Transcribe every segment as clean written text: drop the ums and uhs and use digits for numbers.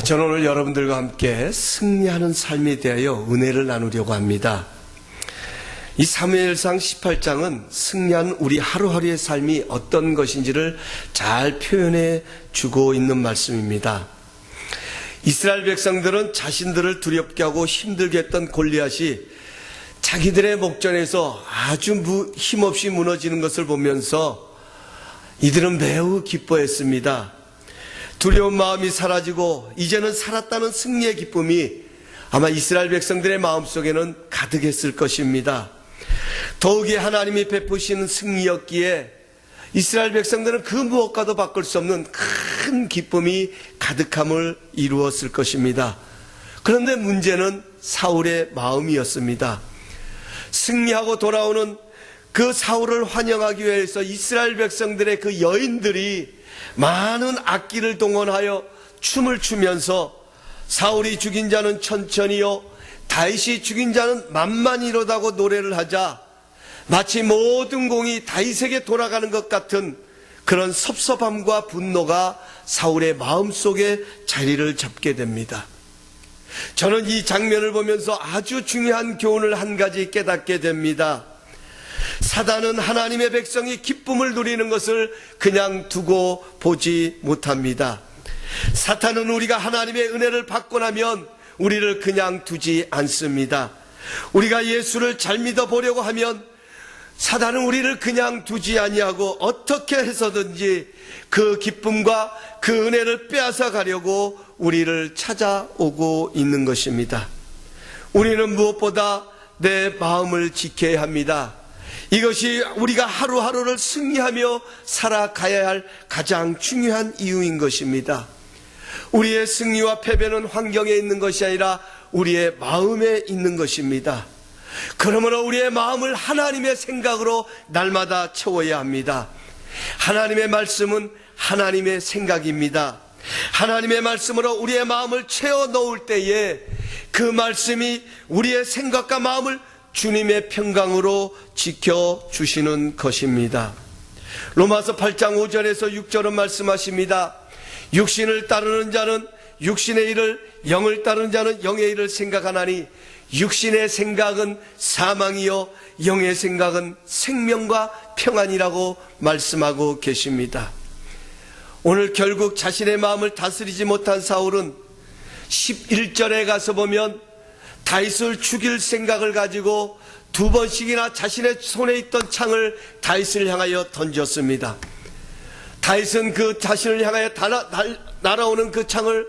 저는 오늘 여러분들과 함께 승리하는 삶에 대하여 은혜를 나누려고 합니다. 이 사무엘상 18장은 승리한 우리 하루하루의 삶이 어떤 것인지를 잘 표현해 주고 있는 말씀입니다. 이스라엘 백성들은 자신들을 두렵게 하고 힘들게 했던 골리앗이 자기들의 목전에서 아주 힘없이 무너지는 것을 보면서 이들은 매우 기뻐했습니다. 두려운 마음이 사라지고 이제는 살았다는 승리의 기쁨이 아마 이스라엘 백성들의 마음속에는 가득했을 것입니다. 더욱이 하나님이 베푸시는 승리였기에 이스라엘 백성들은 그 무엇과도 바꿀 수 없는 큰 기쁨이 가득함을 이루었을 것입니다. 그런데 문제는 사울의 마음이었습니다. 승리하고 돌아오는 그 사울을 환영하기 위해서 이스라엘 백성들의 그 여인들이 많은 악기를 동원하여 춤을 추면서 사울이 죽인 자는 천천히요, 다윗이 죽인 자는 만만이로다고 노래를 하자 마치 모든 공이 다윗에게 돌아가는 것 같은 그런 섭섭함과 분노가 사울의 마음속에 자리를 잡게 됩니다. 저는 이 장면을 보면서 아주 중요한 교훈을 한 가지 깨닫게 됩니다. 사단은 하나님의 백성이 기쁨을 누리는 것을 그냥 두고 보지 못합니다. 사탄은 우리가 하나님의 은혜를 받고 나면 우리를 그냥 두지 않습니다. 우리가 예수를 잘 믿어보려고 하면 사단은 우리를 그냥 두지 아니하고 어떻게 해서든지 그 기쁨과 그 은혜를 빼앗아 가려고 우리를 찾아오고 있는 것입니다. 우리는 무엇보다 내 마음을 지켜야 합니다. 이것이 우리가 하루하루를 승리하며 살아가야 할 가장 중요한 이유인 것입니다. 우리의 승리와 패배는 환경에 있는 것이 아니라 우리의 마음에 있는 것입니다. 그러므로 우리의 마음을 하나님의 생각으로 날마다 채워야 합니다. 하나님의 말씀은 하나님의 생각입니다. 하나님의 말씀으로 우리의 마음을 채워 넣을 때에 그 말씀이 우리의 생각과 마음을 주님의 평강으로 지켜주시는 것입니다. 로마서 8장 5절에서 6절은 말씀하십니다. 육신을 따르는 자는 육신의 일을, 영을 따르는 자는 영의 일을 생각하나니 육신의 생각은 사망이요 영의 생각은 생명과 평안이라고 말씀하고 계십니다. 오늘 결국 자신의 마음을 다스리지 못한 사울은 11절에 가서 보면 다윗을 죽일 생각을 가지고 2번씩이나 자신의 손에 있던 창을 다윗을 향하여 던졌습니다. 다윗은 그 자신을 향하여 날아오는 그 창을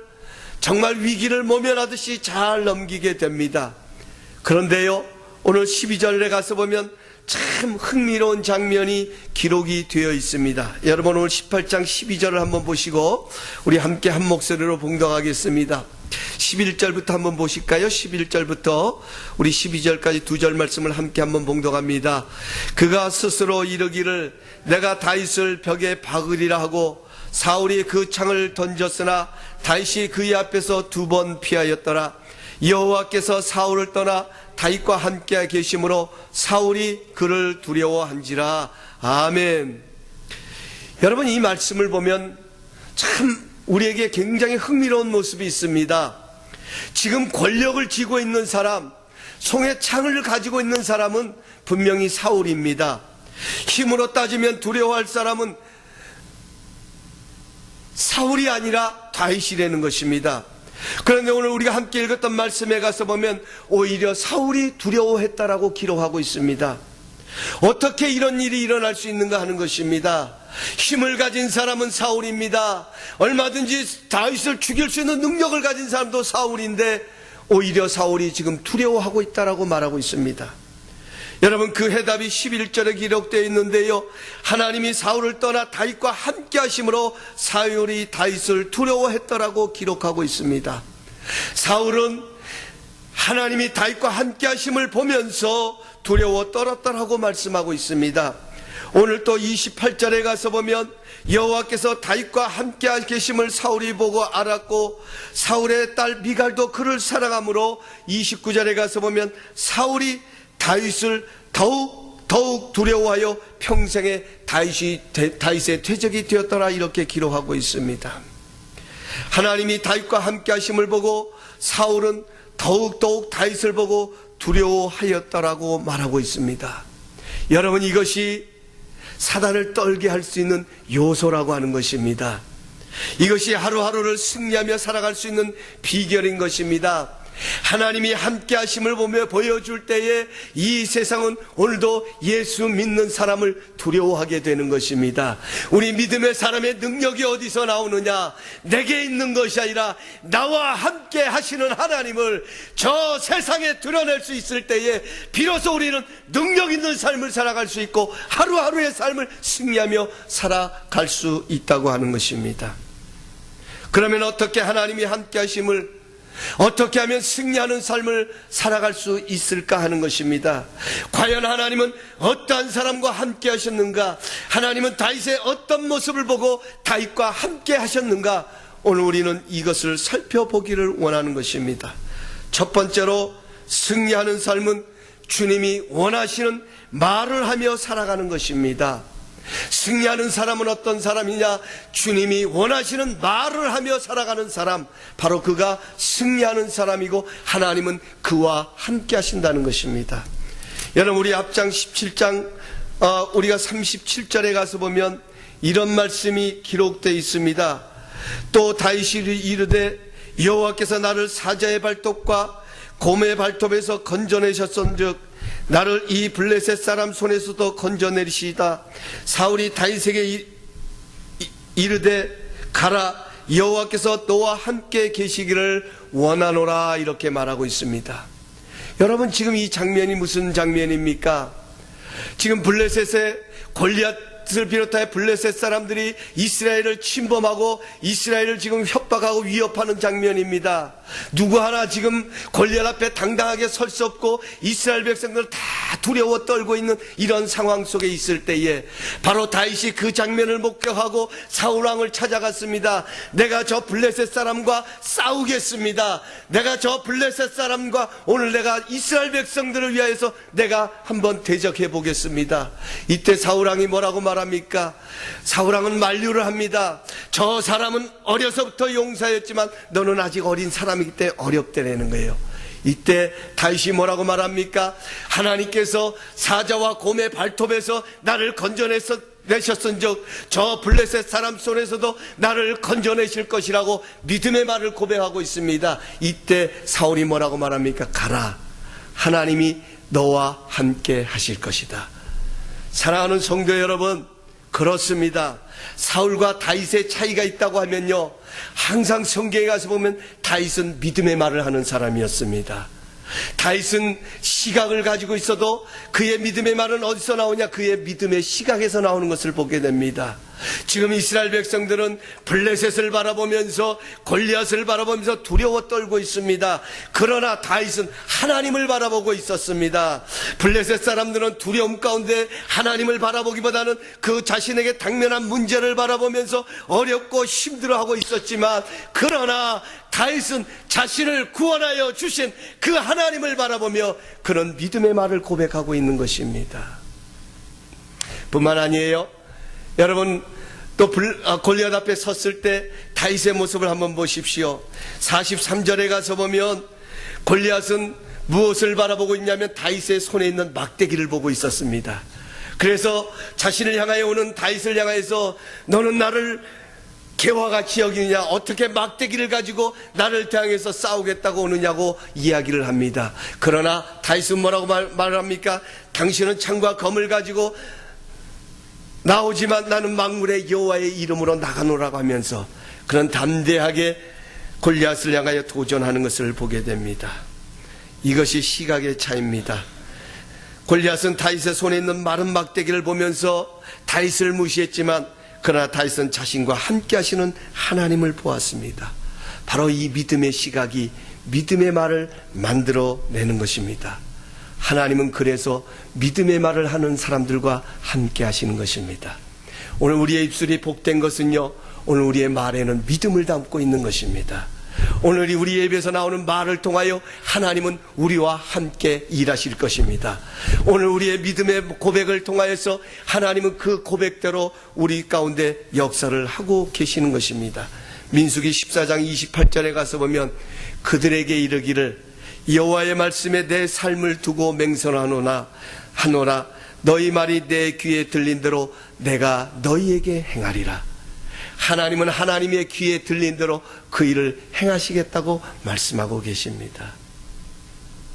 정말 위기를 모면하듯이 잘 넘기게 됩니다. 그런데요, 오늘 12절에 가서 보면 참 흥미로운 장면이 기록이 되어 있습니다. 여러분 오늘 18장 12절을 한번 보시고 우리 함께 한 목소리로 봉독하겠습니다. 11절부터 한번 보실까요? 11절부터 우리 12절까지 2절 말씀을 함께 한번 봉독합니다. 그가 스스로 이르기를 내가 다윗을 벽에 박으리라 하고 사울이 그 창을 던졌으나 다윗이 그의 앞에서 2번 피하였더라. 여호와께서 사울을 떠나 다윗과 함께 계심으로 사울이 그를 두려워한지라. 아멘. 여러분 이 말씀을 보면 참 우리에게 굉장히 흥미로운 모습이 있습니다. 지금 권력을 쥐고 있는 사람, 손에 창을 가지고 있는 사람은 분명히 사울입니다. 힘으로 따지면 두려워할 사람은 사울이 아니라 다윗이라는 것입니다. 그런데 오늘 우리가 함께 읽었던 말씀에 가서 보면 오히려 사울이 두려워했다라고 기록하고 있습니다. 어떻게 이런 일이 일어날 수 있는가 하는 것입니다. 힘을 가진 사람은 사울입니다. 얼마든지 다윗을 죽일 수 있는 능력을 가진 사람도 사울인데 오히려 사울이 지금 두려워하고 있다라고 말하고 있습니다. 여러분 그 해답이 11절에 기록되어 있는데요, 하나님이 사울을 떠나 다윗과 함께 하심으로 사울이 다윗을 두려워했더라고 기록하고 있습니다. 사울은 하나님이 다윗과 함께 하심을 보면서 두려워 떨었다라고 말씀하고 있습니다. 오늘 또 28절에 가서 보면 여호와께서 다윗과 함께 계심을 사울이 보고 알았고 사울의 딸 미갈도 그를 사랑하므로 29절에 가서 보면 사울이 다윗을 더욱 두려워하여 평생에 다윗의 퇴적이 되었더라 이렇게 기록하고 있습니다. 하나님이 다윗과 함께 하심을 보고 사울은 더욱더욱 다윗을 보고 두려워하였다라고 말하고 있습니다. 여러분, 이것이 사단을 떨게 할 수 있는 요소라고 하는 것입니다. 이것이 하루하루를 승리하며 살아갈 수 있는 비결인 것입니다. 하나님이 함께 하심을 보며 보여줄 때에 이 세상은 오늘도 예수 믿는 사람을 두려워하게 되는 것입니다. 우리 믿음의 사람의 능력이 어디서 나오느냐? 내게 있는 것이 아니라 나와 함께 하시는 하나님을 저 세상에 드러낼 수 있을 때에 비로소 우리는 능력 있는 삶을 살아갈 수 있고 하루하루의 삶을 승리하며 살아갈 수 있다고 하는 것입니다. 그러면 어떻게 하나님이 함께 하심을, 어떻게 하면 승리하는 삶을 살아갈 수 있을까 하는 것입니다. 과연 하나님은 어떠한 사람과 함께 하셨는가? 하나님은 다윗의 어떤 모습을 보고 다윗과 함께 하셨는가? 오늘 우리는 이것을 살펴보기를 원하는 것입니다. 첫 번째로, 승리하는 삶은 주님이 원하시는 말을 하며 살아가는 것입니다. 승리하는 사람은 어떤 사람이냐? 주님이 원하시는 말을 하며 살아가는 사람, 바로 그가 승리하는 사람이고 하나님은 그와 함께 하신다는 것입니다. 여러분, 우리 앞장 17장 우리가 37절에 가서 보면 이런 말씀이 기록되어 있습니다. 또 다윗이 이르되 여호와께서 나를 사자의 발톱과 곰의 발톱에서 건져내셨은즉 나를 이 블레셋 사람 손에서도 건져내리시다. 사울이 다윗에게 이르되 가라, 여호와께서 너와 함께 계시기를 원하노라, 이렇게 말하고 있습니다. 여러분, 지금 이 장면이 무슨 장면입니까? 지금 블레셋의 골리앗을 비롯하여 블레셋 사람들이 이스라엘을 침범하고 이스라엘을 지금 협박하고 위협하는 장면입니다. 누구 하나 지금 골리앗 앞에 당당하게 설 수 없고 이스라엘 백성들 다 두려워 떨고 있는 이런 상황 속에 있을 때에 바로 다윗이 그 장면을 목격하고 사울 왕을 찾아갔습니다. 내가 저 블레셋 사람과 싸우겠습니다. 내가 저 블레셋 사람과 오늘 내가 이스라엘 백성들을 위하여서 내가 한번 대적해 보겠습니다. 이때 사울 왕이 뭐라고 말합니까? 사울 왕은 만류를 합니다. 저 사람은 어려서부터 용사였지만 너는 아직 어린 사람이기 때문에 어렵다는 거예요. 이때 다윗이 뭐라고 말합니까? 하나님께서 사자와 곰의 발톱에서 나를 건져내셨은즉 저 블레셋 사람 손에서도 나를 건져내실 것이라고 믿음의 말을 고백하고 있습니다. 이때 사울이 뭐라고 말합니까? 가라, 하나님이 너와 함께 하실 것이다. 사랑하는 성도 여러분, 그렇습니다. 사울과 다윗의 차이가 있다고 하면요, 항상 성경에 가서 보면 다윗은 믿음의 말을 하는 사람이었습니다. 다윗은 시각을 가지고 있어도 그의 믿음의 말은 어디서 나오냐? 그의 믿음의 시각에서 나오는 것을 보게 됩니다. 지금 이스라엘 백성들은 블레셋을 바라보면서 골리앗을 바라보면서 두려워 떨고 있습니다. 그러나 다윗은 하나님을 바라보고 있었습니다. 블레셋 사람들은 두려움 가운데 하나님을 바라보기보다는 그 자신에게 당면한 문제를 바라보면서 어렵고 힘들어하고 있었지만, 그러나 다윗은 자신을 구원하여 주신 그 하나님을 바라보며 그런 믿음의 말을 고백하고 있는 것입니다. 뿐만 아니에요. 여러분, 또 골리앗 앞에 섰을 때 다윗의 모습을 한번 보십시오. 43절에 가서 보면 골리앗은 무엇을 바라보고 있냐면 다윗의 손에 있는 막대기를 보고 있었습니다. 그래서 자신을 향하여 오는 다윗을 향해서 너는 나를 개와 같이 여기느냐? 어떻게 막대기를 가지고 나를 향해서 싸우겠다고 오느냐고 이야기를 합니다. 그러나 다윗은 뭐라고 말합니까? 당신은 창과 검을 가지고 나오지만 나는 만군의 여호와의 이름으로 나가노라고 하면서 그런 담대하게 골리앗을 향하여 도전하는 것을 보게 됩니다. 이것이 시각의 차이입니다. 골리앗은 다윗의 손에 있는 마른 막대기를 보면서 다윗을 무시했지만, 그러나 다윗은 자신과 함께 하시는 하나님을 보았습니다. 바로 이 믿음의 시각이 믿음의 말을 만들어내는 것입니다. 하나님은 그래서 믿음의 말을 하는 사람들과 함께 하시는 것입니다. 오늘 우리의 입술이 복된 것은요, 오늘 우리의 말에는 믿음을 담고 있는 것입니다. 오늘 우리의 입에서 나오는 말을 통하여 하나님은 우리와 함께 일하실 것입니다. 오늘 우리의 믿음의 고백을 통하여서 하나님은 그 고백대로 우리 가운데 역사를 하고 계시는 것입니다. 민수기 14장 28절에 가서 보면 그들에게 이르기를 여호와의 말씀에 내 삶을 두고 맹선하노라 너희 말이 내 귀에 들린 대로 내가 너희에게 행하리라. 하나님은 하나님의 귀에 들린 대로 그 일을 행하시겠다고 말씀하고 계십니다.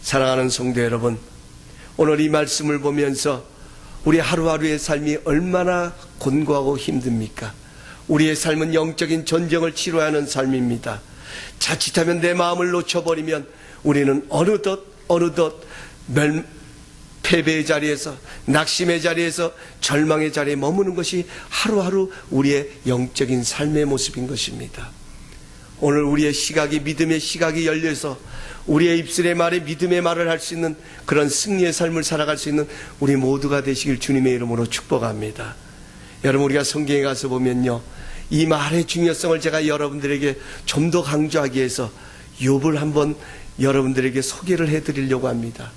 사랑하는 성도 여러분, 오늘 이 말씀을 보면서 우리 하루하루의 삶이 얼마나 곤고하고 힘듭니까? 우리의 삶은 영적인 전쟁을 치러야 하는 삶입니다. 자칫하면 내 마음을 놓쳐버리면 우리는 어느덧 패배의 자리에서, 낙심의 자리에서, 절망의 자리에 머무는 것이 하루하루 우리의 영적인 삶의 모습인 것입니다. 오늘 우리의 시각이, 믿음의 시각이 열려서 우리의 입술의 말에 믿음의 말을 할 수 있는 그런 승리의 삶을 살아갈 수 있는 우리 모두가 되시길 주님의 이름으로 축복합니다. 여러분, 우리가 성경에 가서 보면요, 이 말의 중요성을 제가 여러분들에게 좀 더 강조하기 위해서 욥을 한번 여러분들에게 소개를 해드리려고 합니다.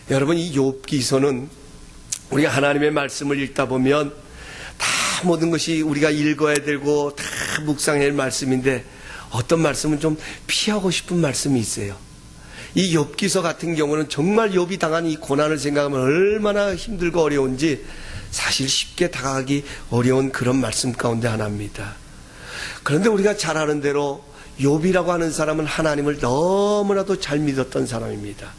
여러분, 이 욥기서는 우리가 하나님의 말씀을 읽다 보면 다 모든 것이 우리가 읽어야 되고 다 묵상해야 할 말씀인데 어떤 말씀은 좀 피하고 싶은 말씀이 있어요. 이 욥기서 같은 경우는 정말 욥이 당한 이 고난을 생각하면 얼마나 힘들고 어려운지 사실 쉽게 다가가기 어려운 그런 말씀 가운데 하나입니다. 그런데 우리가 잘 아는 대로 욥이라고 하는 사람은 하나님을 너무나도 잘 믿었던 사람입니다.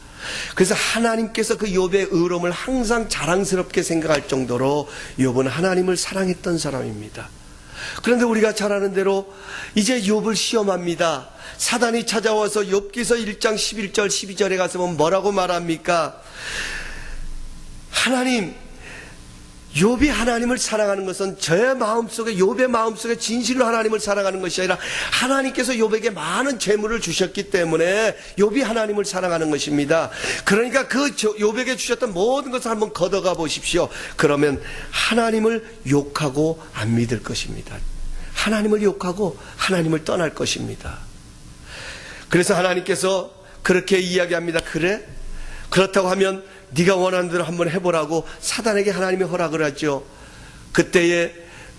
그래서 하나님께서 그 욥의 의로움을 항상 자랑스럽게 생각할 정도로 욥은 하나님을 사랑했던 사람입니다. 그런데 우리가 잘 아는 대로 이제 욥을 시험합니다. 사단이 찾아와서 욥기서 1장 11절 12절에 가서 보면 뭐라고 말합니까? 하나님, 욥이 하나님을 사랑하는 것은 저의 마음속에, 욥의 마음속에 진실로 하나님을 사랑하는 것이 아니라 하나님께서 욥에게 많은 재물을 주셨기 때문에 욥이 하나님을 사랑하는 것입니다. 그러니까 그 욥에게 주셨던 모든 것을 한번 걷어가 보십시오. 그러면 하나님을 욕하고 안 믿을 것입니다. 하나님을 욕하고 하나님을 떠날 것입니다. 그래서 하나님께서 그렇게 이야기합니다. 그래? 그렇다고 하면 네가 원하는 대로 한번 해보라고 사단에게 하나님이 허락을 하죠. 그때에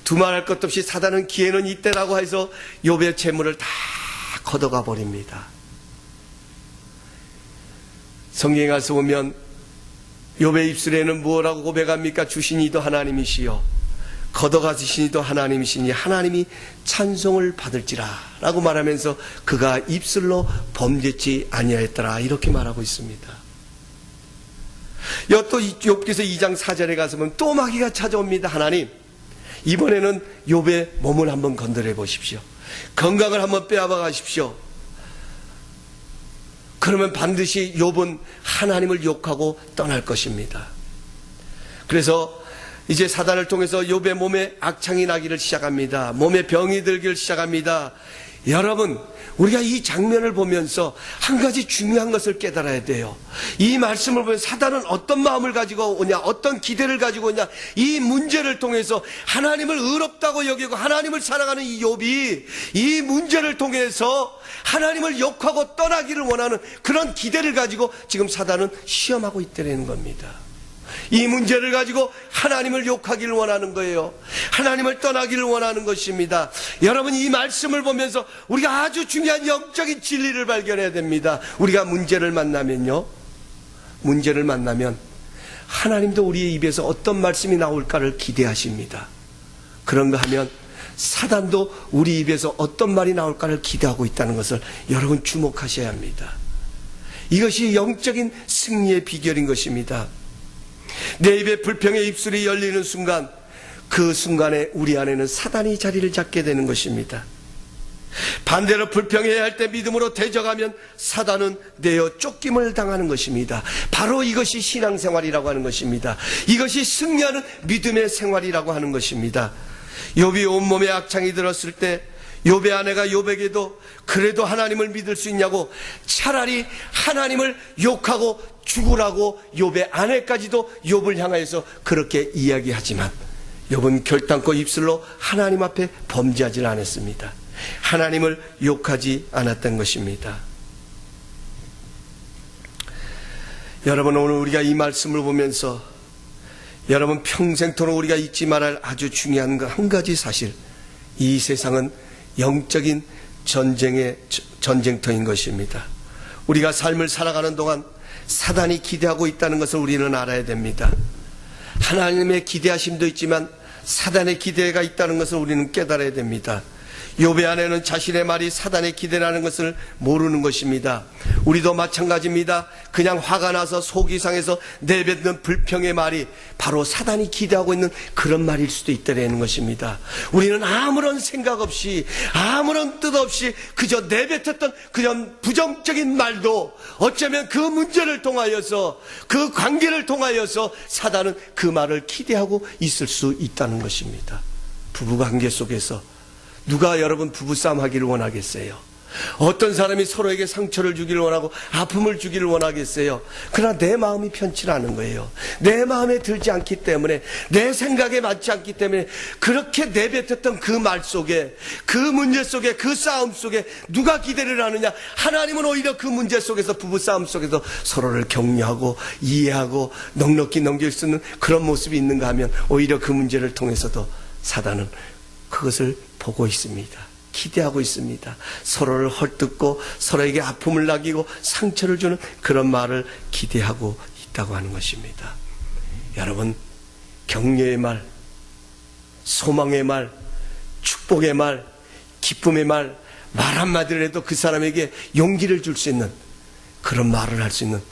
두말할 것도 없이 사단은 기회는 이때라고 해서 욥의 재물을 다 걷어가 버립니다. 성경에 가서 보면 욥의 입술에는 무엇라고 고백합니까? 주신 이도 하나님이시요 걷어가시신 이도 하나님이시니 하나님이 찬송을 받을지라 라고 말하면서 그가 입술로 범죄치 아니하였더라 이렇게 말하고 있습니다. 또 욥기서 2장 4절에 가서 보면 또 마귀가 찾아옵니다. 하나님, 이번에는 욥의 몸을 한번 건드려 보십시오. 건강을 한번 빼앗아 가십시오. 그러면 반드시 욥은 하나님을 욕하고 떠날 것입니다. 그래서 이제 사단을 통해서 욥의 몸에 악창이 나기를 시작합니다. 몸에 병이 들기를 시작합니다. 여러분, 우리가 이 장면을 보면서 한 가지 중요한 것을 깨달아야 돼요. 이 말씀을 보면 사단은 어떤 마음을 가지고 오냐, 어떤 기대를 가지고 오냐, 이 문제를 통해서 하나님을 의롭다고 여기고 하나님을 사랑하는 이 욥이 이 문제를 통해서 하나님을 욕하고 떠나기를 원하는 그런 기대를 가지고 지금 사단은 시험하고 있다는 겁니다. 이 문제를 가지고 하나님을 욕하기를 원하는 거예요. 하나님을 떠나기를 원하는 것입니다. 여러분, 이 말씀을 보면서 우리가 아주 중요한 영적인 진리를 발견해야 됩니다. 우리가 문제를 만나면 하나님도 우리의 입에서 어떤 말씀이 나올까를 기대하십니다. 그런가 하면 사단도 우리 입에서 어떤 말이 나올까를 기대하고 있다는 것을 여러분 주목하셔야 합니다. 이것이 영적인 승리의 비결인 것입니다. 내 입에 불평의 입술이 열리는 순간, 그 순간에 우리 안에는 사단이 자리를 잡게 되는 것입니다. 반대로 불평해야 할 때 믿음으로 대적하면 사단은 내어 쫓김을 당하는 것입니다. 바로 이것이 신앙생활이라고 하는 것입니다. 이것이 승리하는 믿음의 생활이라고 하는 것입니다. 욥이 온몸에 악창이 들었을 때 욥의 아내가 욥에게도 그래도 하나님을 믿을 수 있냐고 차라리 하나님을 욕하고 죽으라고 욥의 아내까지도 욥을 향하여서 그렇게 이야기하지만 욥은 결단코 입술로 하나님 앞에 범죄하지 않았습니다. 하나님을 욕하지 않았던 것입니다. 여러분, 오늘 우리가 이 말씀을 보면서 여러분 평생토록 우리가 잊지 말아야 할 아주 중요한 한 가지 사실, 이 세상은 영적인 전쟁터인 것입니다. 우리가 삶을 살아가는 동안 사단이 기대하고 있다는 것을 우리는 알아야 됩니다. 하나님의 기대하심도 있지만 사단의 기대가 있다는 것을 우리는 깨달아야 됩니다. 욥의 아내는 자신의 말이 사단의 기대라는 것을 모르는 것입니다. 우리도 마찬가지입니다. 그냥 화가 나서 속이 상해서 내뱉는 불평의 말이 바로 사단이 기대하고 있는 그런 말일 수도 있다는 것입니다. 우리는 아무런 생각 없이 아무런 뜻 없이 그저 내뱉었던 그런 부정적인 말도 어쩌면 그 문제를 통하여서 그 관계를 통하여서 사단은 그 말을 기대하고 있을 수 있다는 것입니다. 부부관계 속에서 누가 여러분 부부싸움 하기를 원하겠어요? 어떤 사람이 서로에게 상처를 주기를 원하고 아픔을 주기를 원하겠어요? 그러나 내 마음이 편치 않은 거예요. 내 마음에 들지 않기 때문에, 내 생각에 맞지 않기 때문에 그렇게 내뱉었던 그 말 속에, 그 문제 속에, 그 싸움 속에 누가 기대를 하느냐? 하나님은 오히려 그 문제 속에서, 부부싸움 속에서 서로를 격려하고 이해하고 넉넉히 넘길 수 있는 그런 모습이 있는가 하면 오히려 그 문제를 통해서도 사단은 그것을 보고 있습니다. 기대하고 있습니다. 서로를 헐뜯고 서로에게 아픔을 남기고 상처를 주는 그런 말을 기대하고 있다고 하는 것입니다. 여러분, 격려의 말, 소망의 말, 축복의 말, 기쁨의 말, 말 한마디를 해도 그 사람에게 용기를 줄 수 있는 그런 말을 할 수 있는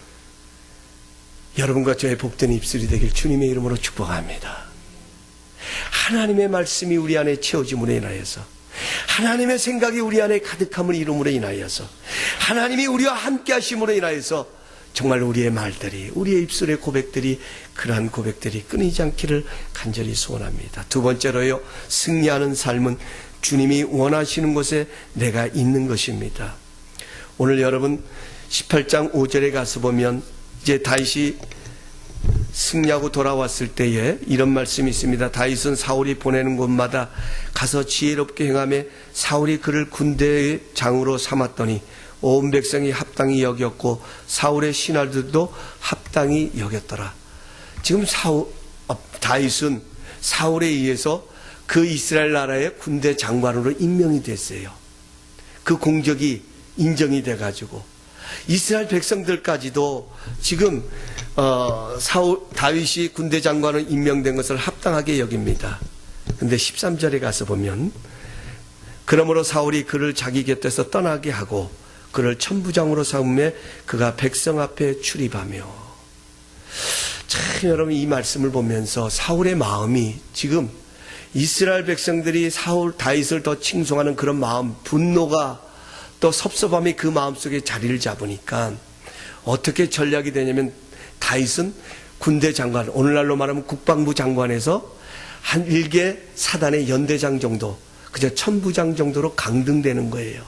여러분과 저의 복된 입술이 되길 주님의 이름으로 축복합니다. 하나님의 말씀이 우리 안에 채워짐으로 인하여서, 하나님의 생각이 우리 안에 가득함을 이룸으로 인하여서, 하나님이 우리와 함께 하심으로 인하여서 정말 우리의 말들이, 우리의 입술의 고백들이, 그러한 고백들이 끊이지 않기를 간절히 소원합니다. 두 번째로요, 승리하는 삶은 주님이 원하시는 곳에 내가 있는 것입니다. 오늘 여러분 18장 5절에 가서 보면 이제 다윗이 승리하고 돌아왔을 때에 이런 말씀이 있습니다. 다윗은 사울이 보내는 곳마다 가서 지혜롭게 행하며 사울이 그를 군대의 장으로 삼았더니 온 백성이 합당히 여겼고 사울의 신하들도 합당히 여겼더라. 지금 다윗은 사울에 의해서 그 이스라엘 나라의 군대 장관으로 임명이 됐어요. 그 공적이 인정이 돼가지고 이스라엘 백성들까지도 지금 다윗이 군대 장관으로 임명된 것을 합당하게 여깁니다. 그런데 13절에 가서 보면 그러므로 사울이 그를 자기 곁에서 떠나게 하고 그를 천부장으로 삼음에 그가 백성 앞에 출입하며. 참 여러분, 이 말씀을 보면서 사울의 마음이 지금 이스라엘 백성들이 다윗을 더 칭송하는 그런 마음, 분노가 또 섭섭함이 그 마음속에 자리를 잡으니까 어떻게 전략이 되냐면 다윗은 군대 장관, 오늘날로 말하면 국방부 장관에서 한 일개 사단의 연대장 정도, 그저 천부장 정도로 강등되는 거예요.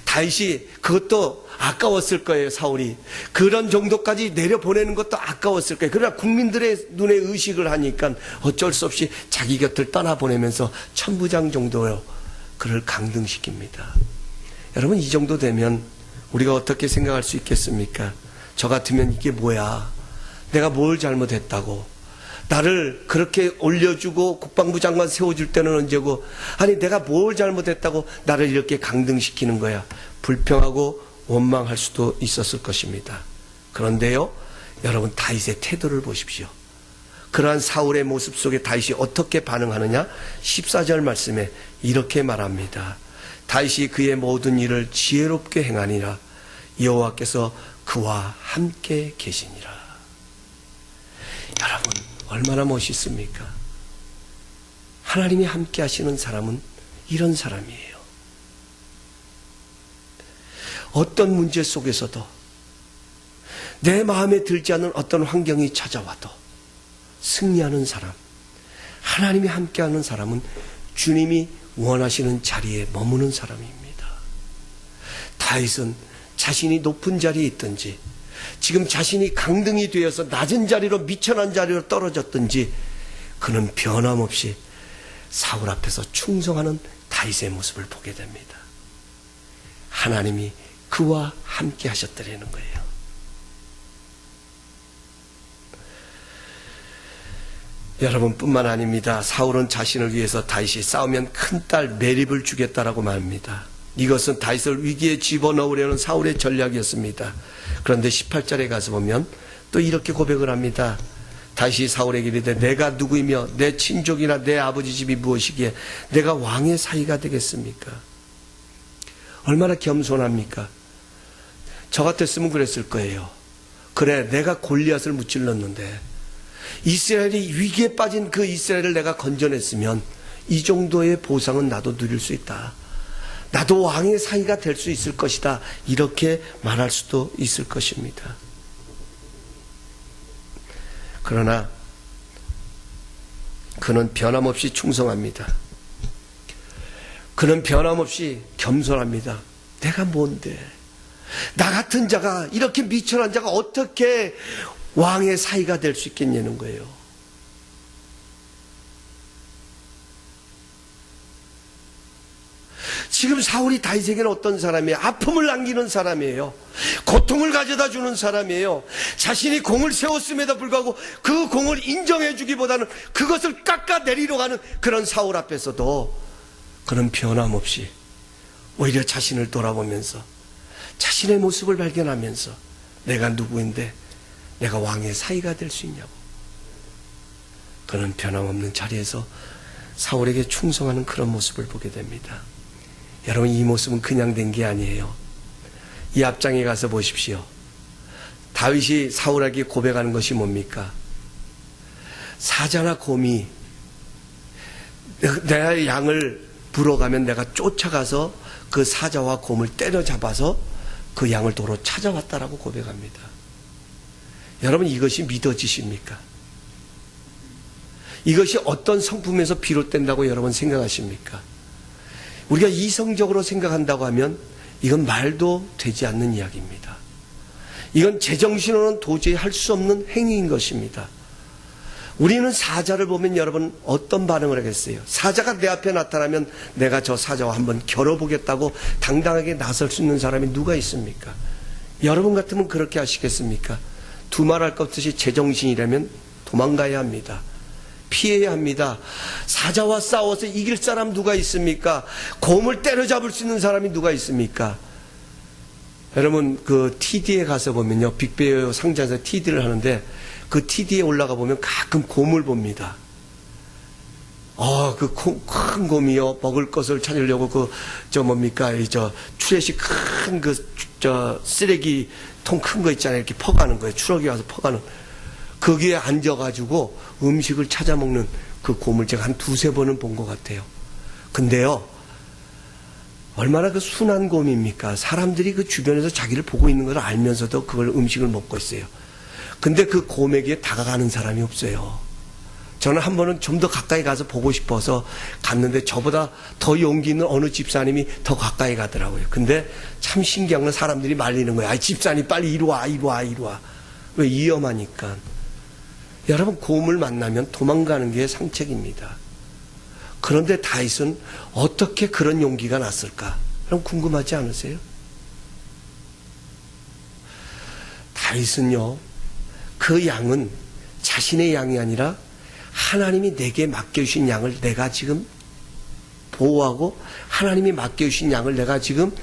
다윗이 그것도 아까웠을 거예요. 사울이 그런 정도까지 내려보내는 것도 아까웠을 거예요. 그러나 국민들의 눈에 의식을 하니까 어쩔 수 없이 자기 곁을 떠나보내면서 천부장 정도로 그를 강등시킵니다. 여러분, 이 정도 되면 우리가 어떻게 생각할 수 있겠습니까? 저 같으면 이게 뭐야? 내가 뭘 잘못했다고? 나를 그렇게 올려주고 국방부 장관 세워줄 때는 언제고, 아니 내가 뭘 잘못했다고 나를 이렇게 강등시키는 거야? 불평하고 원망할 수도 있었을 것입니다. 그런데요, 여러분, 다윗의 태도를 보십시오. 그러한 사울의 모습 속에 다윗이 어떻게 반응하느냐? 14절 말씀에 이렇게 말합니다. 다윗이 그의 모든 일을 지혜롭게 행하니라. 여호와께서 그와 함께 계시니라. 여러분, 얼마나 멋있습니까? 하나님이 함께 하시는 사람은 이런 사람이에요. 어떤 문제 속에서도 내 마음에 들지 않는 어떤 환경이 찾아와도 승리하는 사람, 하나님이 함께하는 사람은 주님이 원하시는 자리에 머무는 사람입니다. 다윗은 자신이 높은 자리에 있든지 지금 자신이 강등이 되어서 낮은 자리로 미천한 자리로 떨어졌든지 그는 변함없이 사울 앞에서 충성하는 다윗의 모습을 보게 됩니다. 하나님이 그와 함께 하셨더라는 거예요. 여러분뿐만 아닙니다. 사울은 자신을 위해서 다윗이 싸우면 큰딸 메립을 주겠다라고 말합니다. 이것은 다윗을 위기에 집어넣으려는 사울의 전략이었습니다. 그런데 18절에 가서 보면 또 이렇게 고백을 합니다. 다윗이 사울에게 이르되 내가 누구이며 내 친족이나 내 아버지 집이 무엇이기에 내가 왕의 사위가 되겠습니까? 얼마나 겸손합니까? 저 같았으면 그랬을 거예요. 그래, 내가 골리앗을 무찔렀는데 이스라엘이 위기에 빠진 그 이스라엘을 내가 건져냈으면 이 정도의 보상은 나도 누릴 수 있다. 나도 왕의 사위가 될 수 있을 것이다. 이렇게 말할 수도 있을 것입니다. 그러나 그는 변함없이 충성합니다. 그는 변함없이 겸손합니다. 내가 뭔데? 나 같은 자가, 이렇게 미천한 자가 어떻게 왕의 사위가 될 수 있겠냐는 거예요. 지금 사울이 다윗에게는 어떤 사람이에요? 아픔을 남기는 사람이에요. 고통을 가져다 주는 사람이에요. 자신이 공을 세웠음에도 불구하고 그 공을 인정해 주기보다는 그것을 깎아내리러 가는 그런 사울 앞에서도 그는 변함없이 오히려 자신을 돌아보면서 자신의 모습을 발견하면서 내가 누구인데 내가 왕의 사위가 될 수 있냐고. 그는 변함없는 자리에서 사울에게 충성하는 그런 모습을 보게 됩니다. 여러분, 이 모습은 그냥 된 게 아니에요. 이 앞장에 가서 보십시오. 다윗이 사울에게 고백하는 것이 뭡니까? 사자나 곰이 내 양을 물어가면 내가 쫓아가서 그 사자와 곰을 때려잡아서 그 양을 도로 찾아왔다라고 고백합니다. 여러분, 이것이 믿어지십니까? 이것이 어떤 성품에서 비롯된다고 여러분 생각하십니까? 우리가 이성적으로 생각한다고 하면 이건 말도 되지 않는 이야기입니다. 이건 제정신으로는 도저히 할 수 없는 행위인 것입니다. 우리는 사자를 보면 여러분 어떤 반응을 하겠어요? 사자가 내 앞에 나타나면 내가 저 사자와 한번 겨뤄보겠다고 당당하게 나설 수 있는 사람이 누가 있습니까? 여러분 같으면 그렇게 하시겠습니까? 두말할 것 없이 제정신이라면 도망가야 합니다. 피해야 합니다. 사자와 싸워서 이길 사람 누가 있습니까? 곰을 때려잡을 수 있는 사람이 누가 있습니까? 여러분, 그 TD에 가서 보면요, 빅베어 상자에서 TD를 하는데 그 TD에 올라가 보면 가끔 곰을 봅니다. 그 큰 곰이요, 먹을 것을 찾으려고 추레시 큰 쓰레기통 큰 거 있잖아요. 이렇게 퍼가는 거예요. 추럭이 와서 퍼가는. 거기에 앉아가지고 음식을 찾아 먹는 그 곰을 제가 한 두세 번은 본 것 같아요. 근데요, 얼마나 그 순한 곰입니까? 사람들이 그 주변에서 자기를 보고 있는 걸 알면서도 그걸 음식을 먹고 있어요. 근데 그 곰에게 다가가는 사람이 없어요. 저는 한 번은 좀 더 가까이 가서 보고 싶어서 갔는데 저보다 더 용기 있는 어느 집사님이 더 가까이 가더라고요. 근데 참 신기한 건 사람들이 말리는 거예요. 집사님 빨리 이리 와. 왜? 위험하니까. 여러분, 곰을 만나면 도망가는 게 상책입니다. 그런데 다윗은 어떻게 그런 용기가 났을까? 여러분 궁금하지 않으세요? 다윗은요, 그 양은 자신의 양이 아니라 하나님이 내게 맡겨주신 양을 내가 지금 보호하고 하나님이 맡겨주신 양을 내가 지금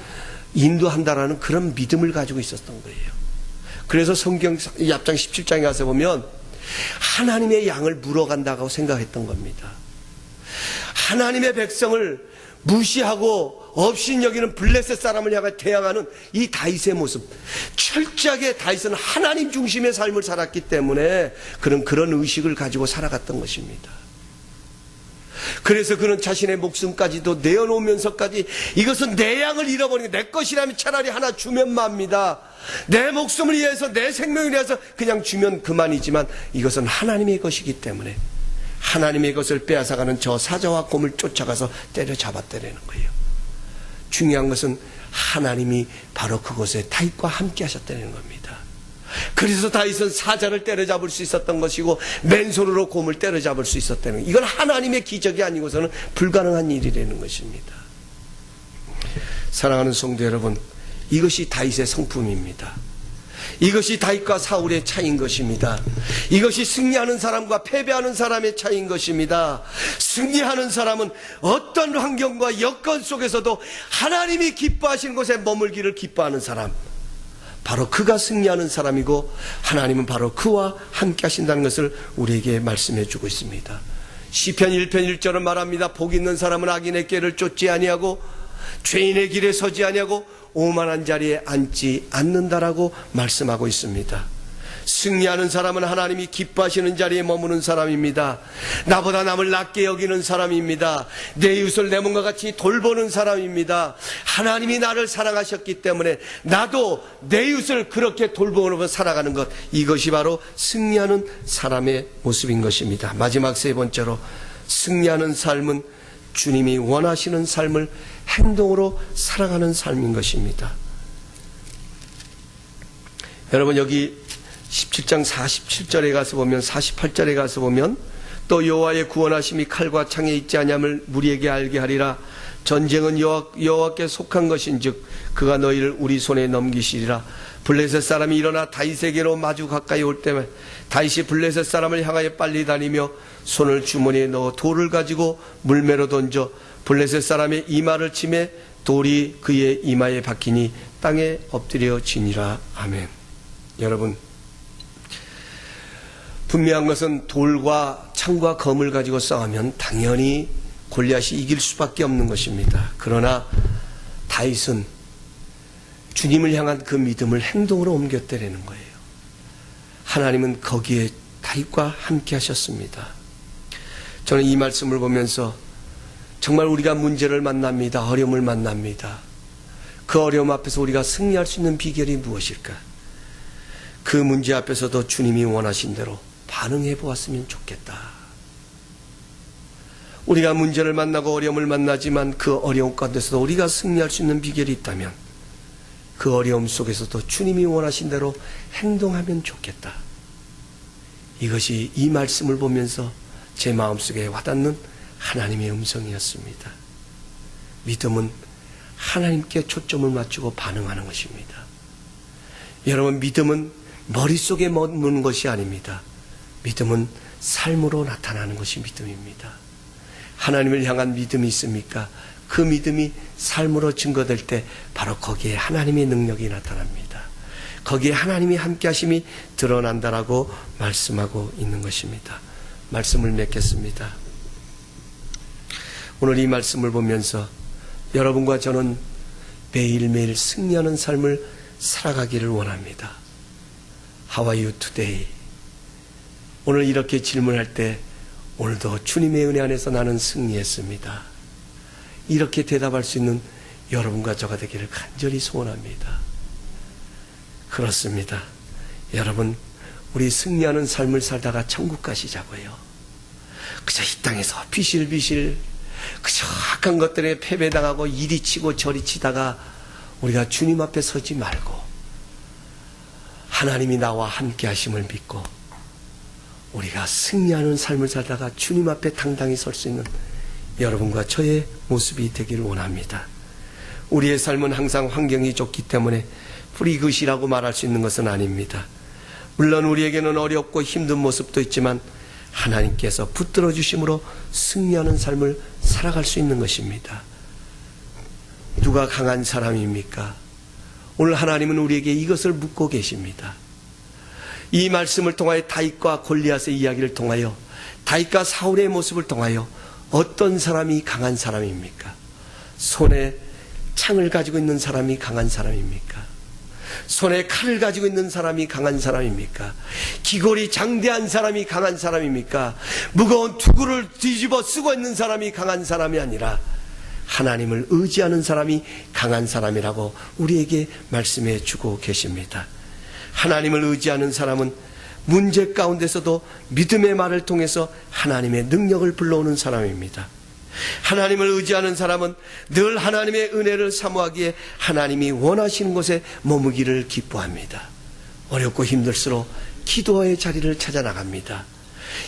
인도한다라는 그런 믿음을 가지고 있었던 거예요. 그래서 성경 이 앞장 17장에 가서 보면 하나님의 양을 물어간다고 생각했던 겁니다. 하나님의 백성을 무시하고 업신여기는 블레셋 사람을 향해 대항하는 이 다윗의 모습, 철저하게 다윗은 하나님 중심의 삶을 살았기 때문에 그런 의식을 가지고 살아갔던 것입니다. 그래서 그는 자신의 목숨까지도 내어놓으면서까지 이것은 내 양을 잃어버리는 내 것이라면 차라리 하나 주면 맙니다. 내 목숨을 위해서 내 생명을 위해서 그냥 주면 그만이지만 이것은 하나님의 것이기 때문에 하나님의 것을 빼앗아가는 저 사자와 곰을 쫓아가서 때려잡았다는 거예요. 중요한 것은 하나님이 바로 그곳에 다윗과 함께 하셨다는 겁니다. 그래서 다윗은 사자를 때려잡을 수 있었던 것이고 맨손으로 곰을 때려잡을 수 있었다는 거예요. 이건 하나님의 기적이 아니고서는 불가능한 일이라는 것입니다. 사랑하는 성도 여러분, 이것이 다윗의 성품입니다. 이것이 다윗과 사울의 차이인 것입니다. 이것이 승리하는 사람과 패배하는 사람의 차이인 것입니다. 승리하는 사람은 어떤 환경과 여건 속에서도 하나님이 기뻐하시는 곳에 머물기를 기뻐하는 사람, 바로 그가 승리하는 사람이고, 하나님은 바로 그와 함께 하신다는 것을 우리에게 말씀해 주고 있습니다. 시편 1편 1절은 말합니다. 복 있는 사람은 악인의 꾀를 쫓지 아니하고 죄인의 길에 서지 아니하고 오만한 자리에 앉지 않는다라고 말씀하고 있습니다. 승리하는 사람은 하나님이 기뻐하시는 자리에 머무는 사람입니다. 나보다 남을 낮게 여기는 사람입니다. 내 이웃을 내 몸과 같이 돌보는 사람입니다. 하나님이 나를 사랑하셨기 때문에 나도 내 이웃을 그렇게 돌보면서 살아가는 것, 이것이 바로 승리하는 사람의 모습인 것입니다. 마지막 세 번째로, 승리하는 삶은 주님이 원하시는 삶을 행동으로 살아가는 삶인 것입니다. 여러분, 여기 17장 47절에 가서 보면, 48절에 가서 보면, 또 여호와의 구원하심이 칼과 창에 있지 아니함을 무리에게 알게 하리라. 전쟁은 여호와께 속한 것인즉 그가 너희를 우리 손에 넘기시리라. 블레셋 사람이 일어나 다윗에게로 마주 가까이 올 때면 다윗이 블레셋 사람을 향하여 빨리 다니며 손을 주머니에 넣어 돌을 가지고 물매로 던져 블레셋 사람의 이마를 치매 돌이 그의 이마에 박히니 땅에 엎드려 지니라. 아멘. 여러분, 분명한 것은 돌과 창과 검을 가지고 싸우면 당연히 골리앗이 이길 수밖에 없는 것입니다. 그러나 다윗은 주님을 향한 그 믿음을 행동으로 옮겼다라는 거예요. 하나님은 거기에 다윗과 함께 하셨습니다. 저는 이 말씀을 보면서 정말 우리가 문제를 만납니다. 어려움을 만납니다. 그 어려움 앞에서 우리가 승리할 수 있는 비결이 무엇일까? 그 문제 앞에서도 주님이 원하신 대로 반응해 보았으면 좋겠다. 우리가 문제를 만나고 어려움을 만나지만 그 어려움 가운데서도 우리가 승리할 수 있는 비결이 있다면 그 어려움 속에서도 주님이 원하신 대로 행동하면 좋겠다. 이것이 이 말씀을 보면서 제 마음속에 와닿는 하나님의 음성이었습니다. 믿음은 하나님께 초점을 맞추고 반응하는 것입니다. 여러분, 믿음은 머릿속에 머무는 것이 아닙니다. 믿음은 삶으로 나타나는 것이 믿음입니다. 하나님을 향한 믿음이 있습니까? 그 믿음이 삶으로 증거될 때 바로 거기에 하나님의 능력이 나타납니다. 거기에 하나님이 함께 하심이 드러난다라고 말씀하고 있는 것입니다. 말씀을 맺겠습니다. 오늘 이 말씀을 보면서 여러분과 저는 매일매일 승리하는 삶을 살아가기를 원합니다. How are you today? 오늘 이렇게 질문할 때 오늘도 주님의 은혜 안에서 나는 승리했습니다. 이렇게 대답할 수 있는 여러분과 저가 되기를 간절히 소원합니다. 그렇습니다. 여러분, 우리 승리하는 삶을 살다가 천국 가시자고요. 그저 이 땅에서 비실비실 그저 악한 것들에 패배당하고 이리 치고 저리 치다가 우리가 주님 앞에 서지 말고 하나님이 나와 함께 하심을 믿고 우리가 승리하는 삶을 살다가 주님 앞에 당당히 설 수 있는 여러분과 저의 모습이 되기를 원합니다. 우리의 삶은 항상 환경이 좋기 때문에 프리굿이라고 말할 수 있는 것은 아닙니다. 물론 우리에게는 어렵고 힘든 모습도 있지만 하나님께서 붙들어 주심으로 승리하는 삶을 살아갈 수 있는 것입니다. 누가 강한 사람입니까? 오늘 하나님은 우리에게 이것을 묻고 계십니다. 이 말씀을 통하여 다윗과 골리앗의 이야기를 통하여 다윗과 사울의 모습을 통하여 어떤 사람이 강한 사람입니까? 손에 창을 가지고 있는 사람이 강한 사람입니까? 손에 칼을 가지고 있는 사람이 강한 사람입니까? 기골이 장대한 사람이 강한 사람입니까? 무거운 투구를 뒤집어 쓰고 있는 사람이 강한 사람이 아니라 하나님을 의지하는 사람이 강한 사람이라고 우리에게 말씀해 주고 계십니다. 하나님을 의지하는 사람은 문제 가운데서도 믿음의 말을 통해서 하나님의 능력을 불러오는 사람입니다. 하나님을 의지하는 사람은 늘 하나님의 은혜를 사모하기에 하나님이 원하시는 곳에 머무기를 기뻐합니다. 어렵고 힘들수록 기도의 자리를 찾아 나갑니다.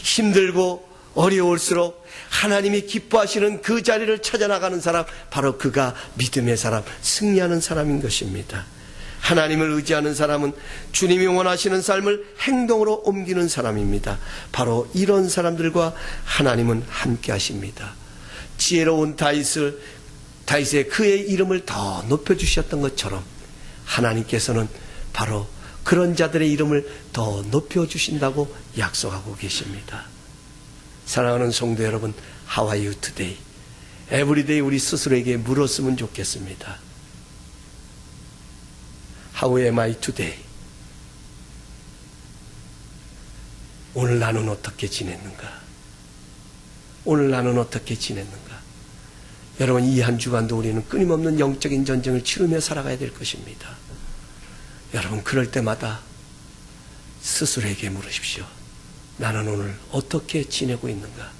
힘들고 어려울수록 하나님이 기뻐하시는 그 자리를 찾아 나가는 사람, 바로 그가 믿음의 사람, 승리하는 사람인 것입니다. 하나님을 의지하는 사람은 주님이 원하시는 삶을 행동으로 옮기는 사람입니다. 바로 이런 사람들과 하나님은 함께 하십니다. 지혜로운 다윗의 그의 이름을 더 높여주셨던 것처럼 하나님께서는 바로 그런 자들의 이름을 더 높여주신다고 약속하고 계십니다. 사랑하는 성도 여러분, How are you today? Everyday 우리 스스로에게 물었으면 좋겠습니다. How am I today? 오늘 나는 어떻게 지냈는가? 오늘 나는 어떻게 지냈는가? 여러분, 이 한 주간도 우리는 끊임없는 영적인 전쟁을 치르며 살아가야 될 것입니다. 여러분, 그럴 때마다 스스로에게 물으십시오. 나는 오늘 어떻게 지내고 있는가?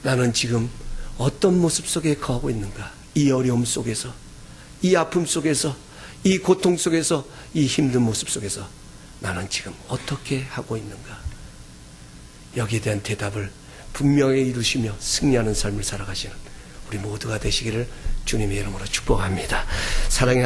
나는 지금 어떤 모습 속에 거하고 있는가? 이 어려움 속에서, 이 아픔 속에서, 이 고통 속에서, 이 힘든 모습 속에서 나는 지금 어떻게 하고 있는가? 여기에 대한 대답을 분명히 이루시며 승리하는 삶을 살아가시는 우리 모두가 되시기를 주님의 이름으로 축복합니다. 사랑의